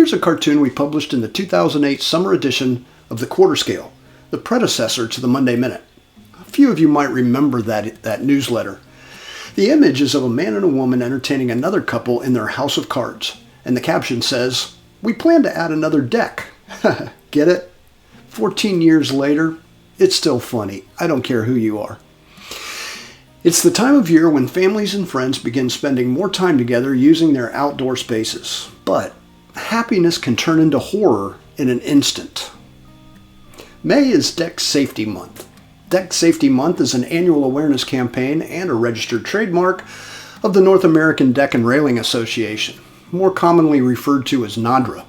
here's a cartoon we published in the 2008 summer edition of the Quarter Scale, the predecessor to the Monday Minute. A few of you might remember that newsletter. The image is of a man and a woman entertaining another couple in their house of cards, and the caption says, "We plan to add another deck." Get it? 14 years later, it's still funny. I don't care who you are. It's the time of year when families and friends begin spending more time together using their outdoor spaces. But happiness can turn into horror in an instant. May is Deck Safety Month. Deck Safety Month is an annual awareness campaign and a registered trademark of the North American Deck and Railing Association, more commonly referred to as NADRA.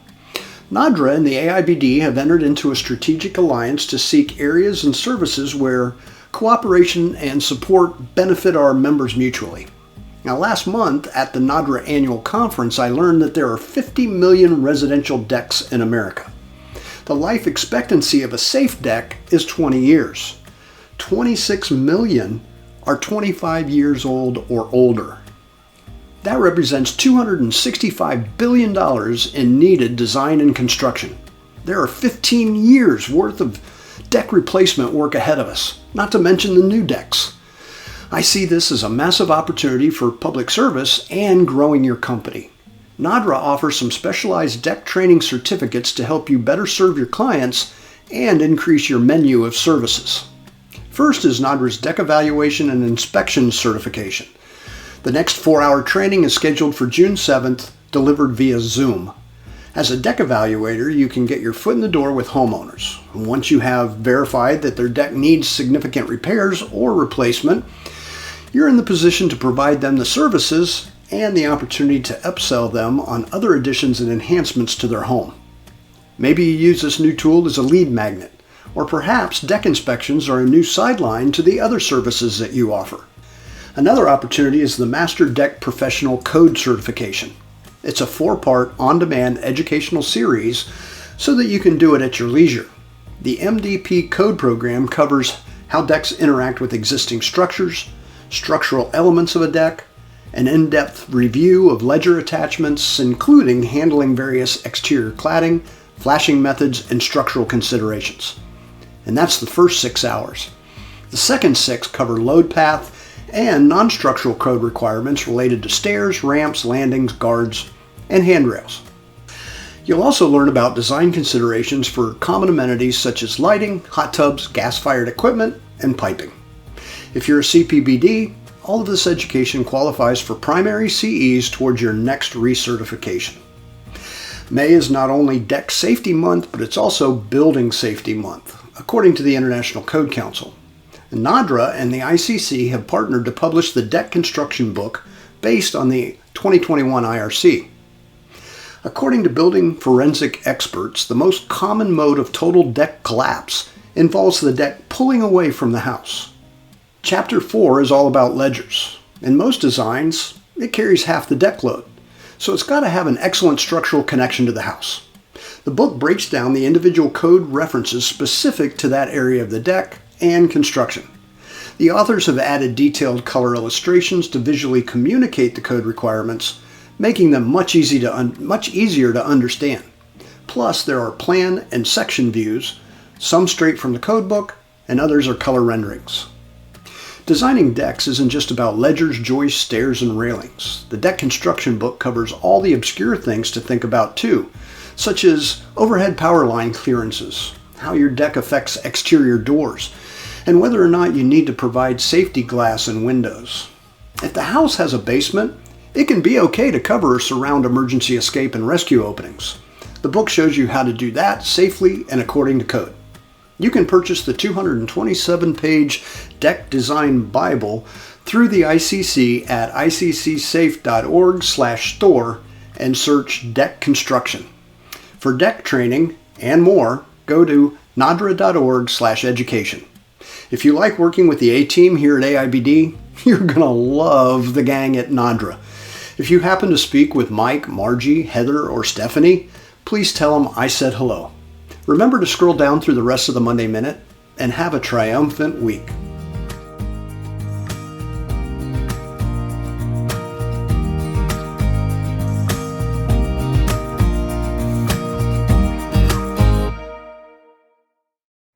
NADRA and the AIBD have entered into a strategic alliance to seek areas and services where cooperation and support benefit our members mutually. Now, last month at the NADRA annual conference, I learned that there are 50 million residential decks in America. The life expectancy of a safe deck is 20 years. 26 million are 25 years old or older. That represents $265 billion in needed design and construction. There are 15 years worth of deck replacement work ahead of us, not to mention the new decks. I see this as a massive opportunity for public service and growing your company. NADRA offers some specialized deck training certificates to help you better serve your clients and increase your menu of services. First is NADRA's Deck Evaluation and Inspection Certification. The next 4-hour training is scheduled for June 7th, delivered via Zoom. As a deck evaluator, you can get your foot in the door with homeowners. Once you have verified that their deck needs significant repairs or replacement, you're in the position to provide them the services and the opportunity to upsell them on other additions and enhancements to their home. Maybe you use this new tool as a lead magnet, or perhaps deck inspections are a new sideline to the other services that you offer. Another opportunity is the Master Deck Professional Code Certification. It's a 4-part on-demand educational series so that you can do it at your leisure. The MDP Code program covers how decks interact with existing structures, structural elements of a deck, an in-depth review of ledger attachments, including handling various exterior cladding, flashing methods, and structural considerations. And that's the first 6 hours. The second 6 cover load path and non-structural code requirements related to stairs, ramps, landings, guards, and handrails. You'll also learn about design considerations for common amenities such as lighting, hot tubs, gas-fired equipment, and piping. If you're a CPBD, all of this education qualifies for primary CEs towards your next recertification. May is not only Deck Safety Month, but it's also Building Safety Month, according to the International Code Council. NADRA and the ICC have partnered to publish the Deck Construction Book based on the 2021 IRC. According to building forensic experts, the most common mode of total deck collapse involves the deck pulling away from the house. Chapter 4 is all about ledgers. In most designs, it carries half the deck load, so it's got to have an excellent structural connection to the house. The book breaks down the individual code references specific to that area of the deck and construction. The authors have added detailed color illustrations to visually communicate the code requirements, making them much easier to understand. Plus, there are plan and section views, some straight from the code book, and others are color renderings. Designing decks isn't just about ledgers, joists, stairs, and railings. The Deck Construction Book covers all the obscure things to think about too, such as overhead power line clearances, how your deck affects exterior doors, and whether or not you need to provide safety glass and windows. If the house has a basement, it can be okay to cover or surround emergency escape and rescue openings. The book shows you how to do that safely and according to code. You can purchase the 227-page Deck Design Bible through the ICC at iccsafe.org/store and search Deck Construction. For deck training and more, go to nadra.org/education. If you like working with the A-team here at AIBD, you're going to love the gang at NADRA. If you happen to speak with Mike, Margie, Heather, or Stephanie, please tell them I said hello. Remember to scroll down through the rest of the Monday Minute and have a triumphant week.